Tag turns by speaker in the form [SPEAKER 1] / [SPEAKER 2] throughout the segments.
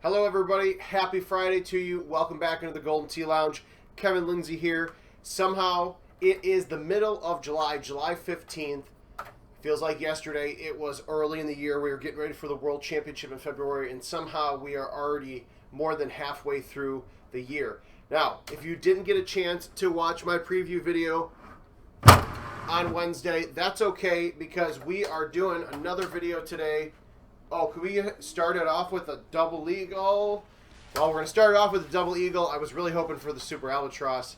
[SPEAKER 1] Hello everybody, happy Friday to you. Welcome back into the Golden Tee Lounge. Kevin Lindsay here. Somehow it is the middle of July, July 15th. Feels like yesterday. It was early in the year. We were getting ready for the World Championship in February, and somehow we are already more than halfway through the year. Now, if you didn't get a chance to watch my preview video on Wednesday, that's okay because we are doing another video today. Oh, could we start it off with a double eagle? Well, we're going to start it off with a double eagle. I was really hoping for the Super Albatross.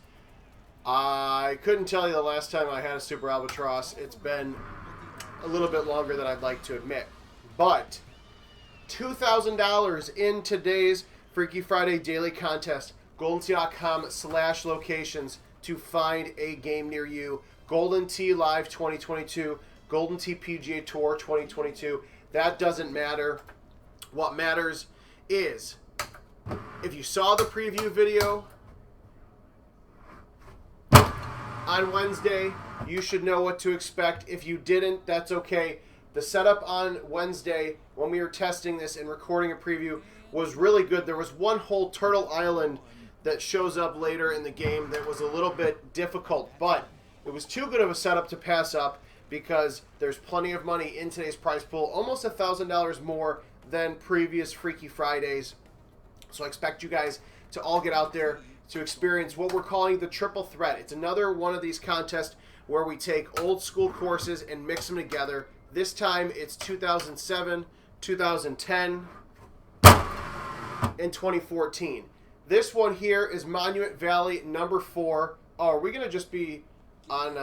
[SPEAKER 1] I couldn't tell you the last time I had a Super Albatross. It's been a little bit longer than I'd like to admit. But $2,000 in today's Freaky Friday daily contest. GoldenTee.com/locations to find a game near you. Golden Tee Live 2022. Golden Tee PGA Tour 2022. That doesn't matter. What matters is if you saw the preview video on Wednesday, you should know what to expect. If you didn't, that's okay. The setup on Wednesday when we were testing this and recording a preview was really good. There was one hole, Turtle Island, that shows up later in the game that was a little bit difficult, but it was too good of a setup to pass up, because there's plenty of money in today's prize pool, almost $1,000 more than previous Freaky Fridays. So I expect you guys to all get out there to experience what we're calling the triple threat. It's another one of these contests where we take old school courses and mix them together. This time it's 2007, 2010, and 2014. This one here is Monument Valley number 4. Oh, are we going to just be on...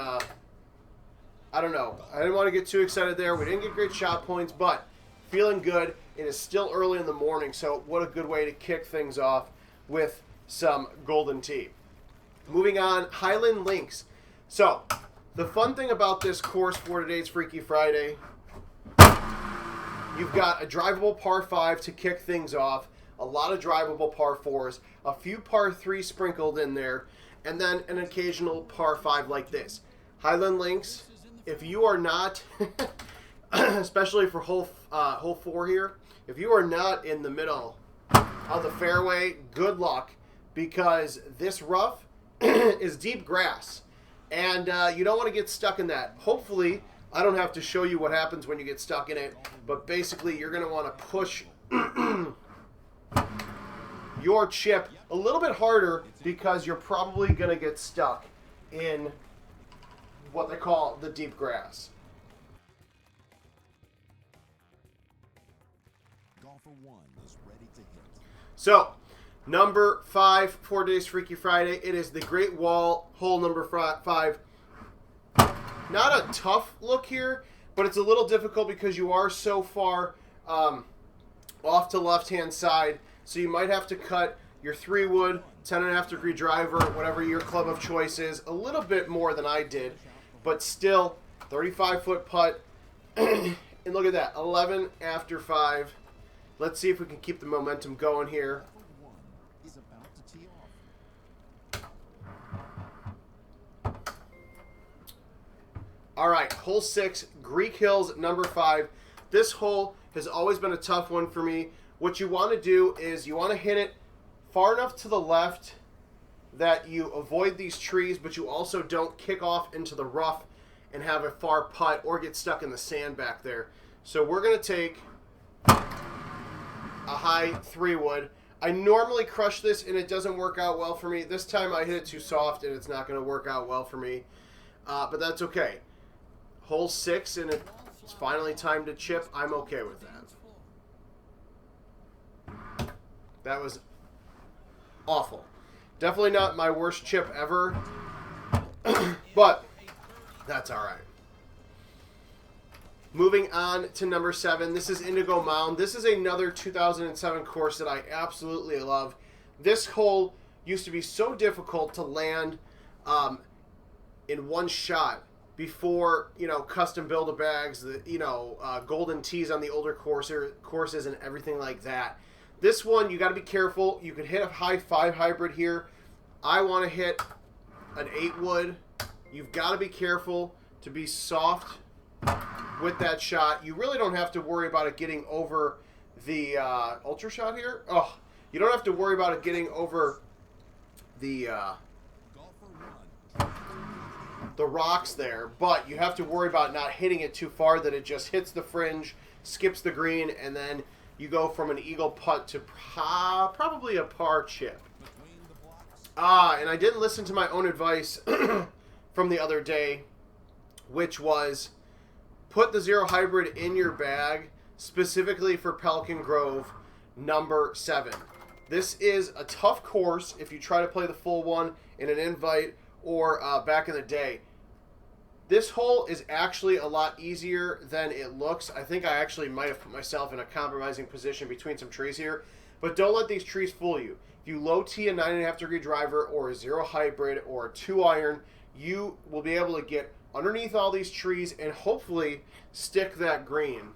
[SPEAKER 1] I don't know. I didn't want to get too excited there. We didn't get great shot points, but feeling good. It is still early in the morning, so what a good way to kick things off with some Golden Tee. Moving on, Highland Links. So, the fun thing about this course for today's Freaky Friday, you've got a drivable par 5 to kick things off, a lot of drivable par 4s, a few par 3s sprinkled in there, and then an occasional par 5 like this. Highland Links. If you are not, especially for hole 4 here, if you are not in the middle of the fairway, good luck, because this rough is deep grass, and you don't want to get stuck in that. Hopefully, I don't have to show you what happens when you get stuck in it, but basically you're going to want to push your chip a little bit harder, because you're probably going to get stuck in what they call the deep grass. Golfer 1 is ready to hit. So, number 5 for today's Freaky Friday. It is the Great Wall, hole number 5. Not a tough look here, but it's a little difficult because you are so far off to the left-hand side. So you might have to cut your 3-wood, 10.5 degree driver, whatever your club of choice is, a little bit more than I did. But still, 35-foot putt. And look at that, 11 after 5. Let's see if we can keep the momentum going here. All right, hole 6, Greek Hills, number 5. This hole has always been a tough one for me. What you want to do is you want to hit it far enough to the left that you avoid these trees, but you also don't kick off into the rough and have a far putt or get stuck in the sand back there. So we're going to take a high 3-wood. I normally crush this and it doesn't work out well for me. This time I hit it too soft and it's not going to work out well for me. But that's okay. Hole 6 and it's finally time to chip. I'm okay with that. That was awful. Definitely not my worst chip ever, but that's all right. Moving on to number 7. This is Indigo Mound. This is another 2007 course that I absolutely love. This hole used to be so difficult to land in one shot before, custom Build-A-Bags, Golden Tees on the older courses and everything like that. This one, you got to be careful. You could hit a high 5 hybrid here. I want to hit an 8-wood. You've got to be careful to be soft with that shot. You really don't have to worry about it getting over the ultra shot here. Oh, you don't have to worry about it getting over the rocks there, but you have to worry about not hitting it too far that it just hits the fringe, skips the green, and then you go from an eagle putt to probably a par chip. And I didn't listen to my own advice from the other day, which was put the Zero Hybrid in your bag specifically for Pelican Grove number 7. This is a tough course if you try to play the full one in an invite or back in the day. This hole is actually a lot easier than it looks. I think I actually might have put myself in a compromising position between some trees here. But don't let these trees fool you. If you low tee a 9.5 degree driver or a Zero Hybrid or a 2-iron, you will be able to get underneath all these trees and hopefully stick that green.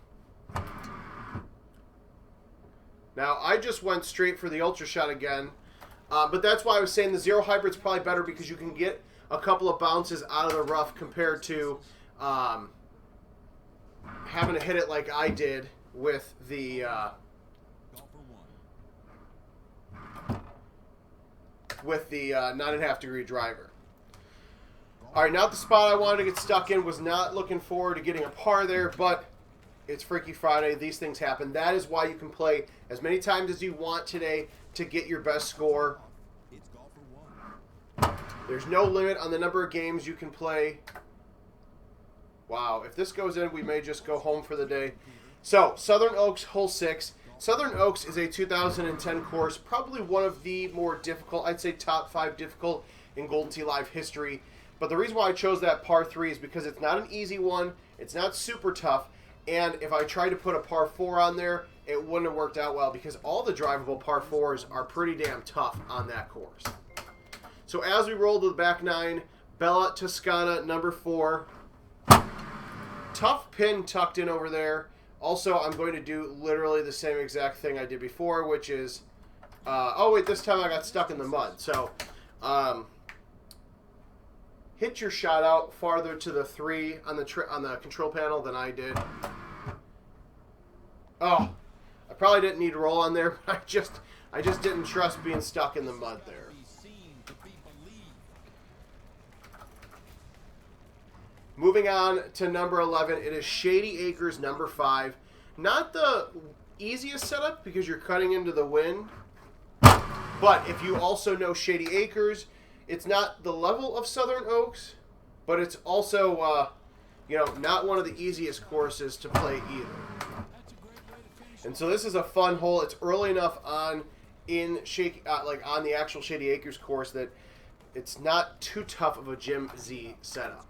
[SPEAKER 1] Now, I just went straight for the ultra shot again. But that's why I was saying the Zero Hybrid's probably better because you can get a couple of bounces out of the rough compared to having to hit it like I did with the 9.5 degree driver. All right, now the spot I wanted to get stuck in. Was not looking forward to getting a par there, but it's Freaky Friday. These things happen. That is why you can play as many times as you want today to get your best score. There's no limit on the number of games you can play. Wow, if this goes in, we may just go home for the day. So, Southern Oaks, hole 6. Southern Oaks is a 2010 course, probably one of the more difficult, I'd say top 5 difficult in Golden Tee Live history. But the reason why I chose that par 3 is because it's not an easy one, it's not super tough, and if I tried to put a par 4 on there, it wouldn't have worked out well because all the drivable par 4s are pretty damn tough on that course. So as we roll to the back 9, Bella Toscana, number 4. Tough pin tucked in over there. Also, I'm going to do literally the same exact thing I did before, which is... oh, wait, this time I got stuck in the mud. So, hit your shot out farther to the 3 on the control panel than I did. Oh, I probably didn't need to roll on there, but I just didn't trust being stuck in the mud there. Moving on to number 11, it is Shady Acres, number 5. Not the easiest setup because you're cutting into the wind. But if you also know Shady Acres, it's not the level of Southern Oaks, but it's also, not one of the easiest courses to play either. And so this is a fun hole. It's early enough on on the actual Shady Acres course that it's not too tough of a Jim Z setup.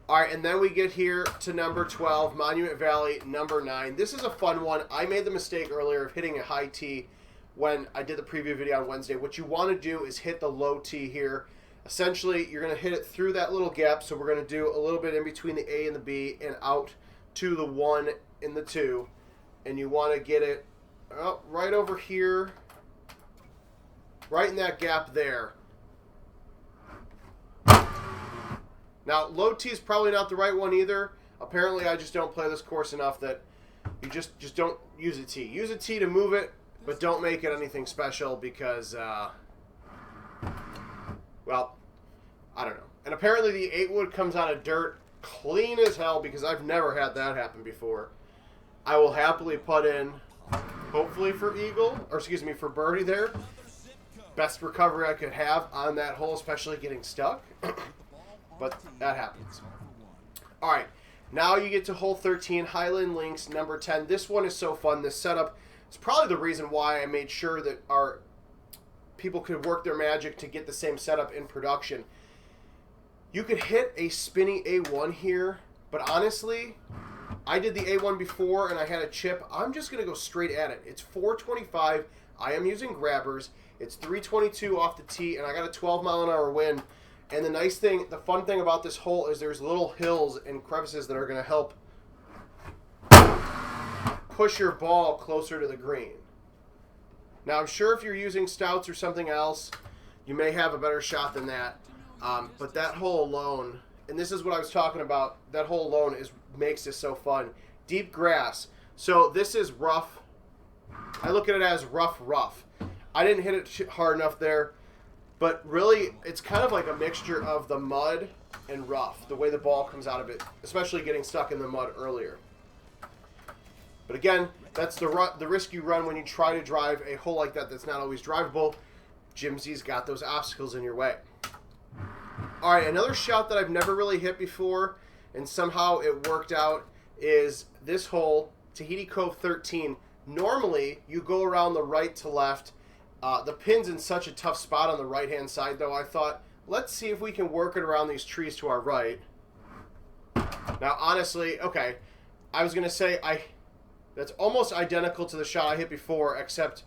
[SPEAKER 1] All right, and then we get here to number 12, Monument Valley, number 9. This is a fun one. I made the mistake earlier of hitting a high tee when I did the preview video on Wednesday. What you want to do is hit the low tee here. Essentially, you're going to hit it through that little gap, so we're going to do a little bit in between the A and the B and out to the 1 and the 2. And you want to get it right over here, right in that gap there. Now, low tee is probably not the right one either. Apparently, I just don't play this course enough that you just don't use a tee. Use a tee to move it, but don't make it anything special because, well, I don't know. And apparently the 8-wood comes out of dirt clean as hell because I've never had that happen before. I will happily putt in, hopefully for for birdie there. Best recovery I could have on that hole, especially getting stuck. But that happens. All right, now you get to hole 13, Highland Links, number 10. This one is so fun. This setup is probably the reason why I made sure that our people could work their magic to get the same setup in production. You could hit a spinny A1 here, but honestly, I did the A1 before and I had a chip. I'm just going to go straight at it. It's 425. I am using grabbers. It's 322 off the tee, and I got a 12-mile-an-hour wind. And the fun thing about this hole is there's little hills and crevices that are going to help push your ball closer to the green. Now, I'm sure if you're using stouts or something else, you may have a better shot than that. But that hole alone, and this is what I was talking about, that hole alone makes this so fun. Deep grass, So this is rough. I look at it as rough. I didn't hit it hard enough there, but really it's kind of like a mixture of the mud and rough, the way the ball comes out of it, especially getting stuck in the mud earlier. But again, that's the risk you run when you try to drive a hole like that that's not always drivable. Jimsy's got those obstacles in your way. All right, another shot that I've never really hit before, and somehow it worked out, is this hole, Tahiti Cove 13. Normally, you go around the right to left. The pin's in such a tough spot on the right-hand side, though. I thought, let's see if we can work it around these trees to our right. Now, honestly, okay, I was going to say that's almost identical to the shot I hit before, except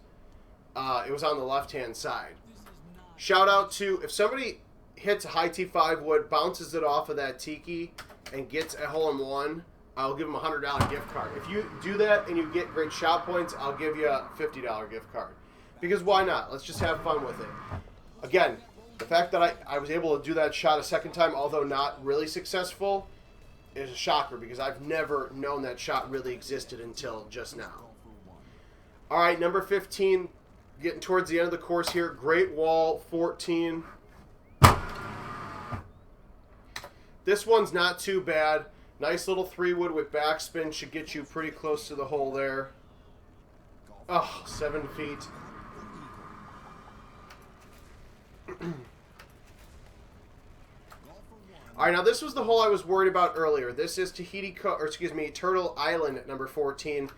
[SPEAKER 1] it was on the left-hand side. Shout out to, if somebody hits a high T5 wood, bounces it off of that tiki, and gets a hole-in-one, I'll give them a $100 gift card. If you do that and you get great shot points, I'll give you a $50 gift card. Because why not? Let's just have fun with it. Again, the fact that I was able to do that shot a second time, although not really successful, is a shocker because I've never known that shot really existed until just now. All right, number 15, getting towards the end of the course here. Great Wall 14. This one's not too bad. Nice little 3-wood with backspin should get you pretty close to the hole there. Oh, 7 feet. All right, now this was the hole I was worried about earlier. This is Turtle Island at number 14.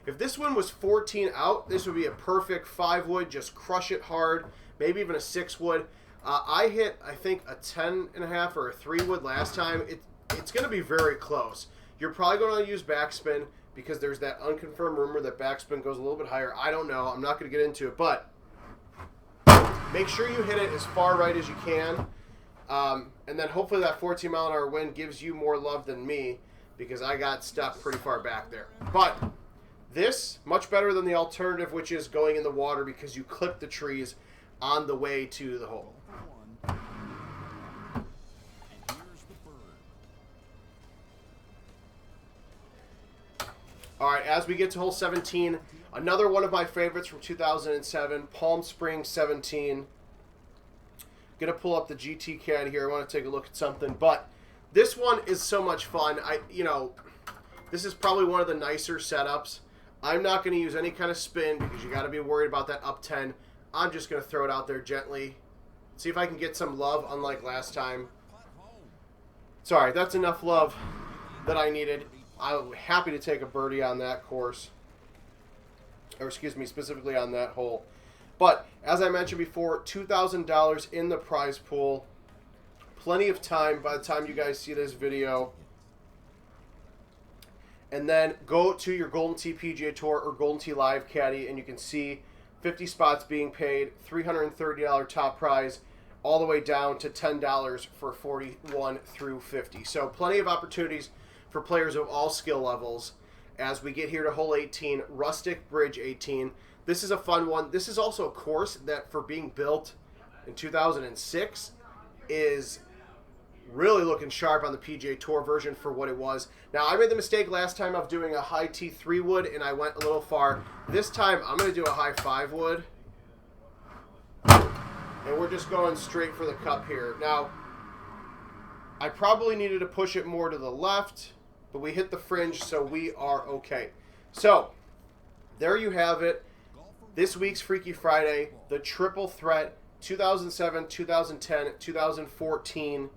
[SPEAKER 1] If this one was 14 out, this would be a perfect 5-wood. Just crush it hard, maybe even a 6-wood. I hit, I think, a 10.5 or a 3-wood last time. It's going to be very close. You're probably going to use backspin because there's that unconfirmed rumor that backspin goes a little bit higher. I don't know. I'm not going to get into it, but make sure you hit it as far right as you can. And then hopefully that 14-mile-an-hour wind gives you more love than me because I got stuck pretty far back there. But this, much better than the alternative, which is going in the water because you clip the trees on the way to the hole. All right, as we get to hole 17, another one of my favorites from 2007, Palm Springs 17. Gonna pull up the GT Caddy here. I want to take a look at something, but this one is so much fun. This is probably one of the nicer setups. I'm not going to use any kind of spin because you got to be worried about that up 10. I'm just going to throw it out there gently. See if I can get some love, unlike last time. Sorry, that's enough love that I needed. I'm happy to take a birdie on that course. Or excuse me, specifically on that hole. But, as I mentioned before, $2,000 in the prize pool. Plenty of time by the time you guys see this video. And then go to your Golden Tee PGA Tour or Golden Tee Live Caddy, and you can see 50 spots being paid, $330 top prize, all the way down to $10 for 41 through 50. So plenty of opportunities for players of all skill levels as we get here to hole 18, Rustic Bridge 18. This is a fun one. This is also a course that, for being built in 2006, is really looking sharp on the PGA Tour version for what it was. Now, I made the mistake last time of doing a high T3 wood, and I went a little far. This time, I'm going to do a high 5 wood. And we're just going straight for the cup here. Now, I probably needed to push it more to the left, but we hit the fringe, so we are okay. So, there you have it. This week's Freaky Friday, the triple threat, 2007, 2010, 2014,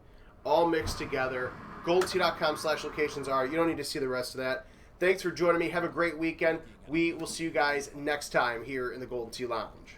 [SPEAKER 1] all mixed together. GoldenTee.com/locations are. You don't need to see the rest of that. Thanks for joining me. Have a great weekend. We will see you guys next time here in the Golden Tee Lounge.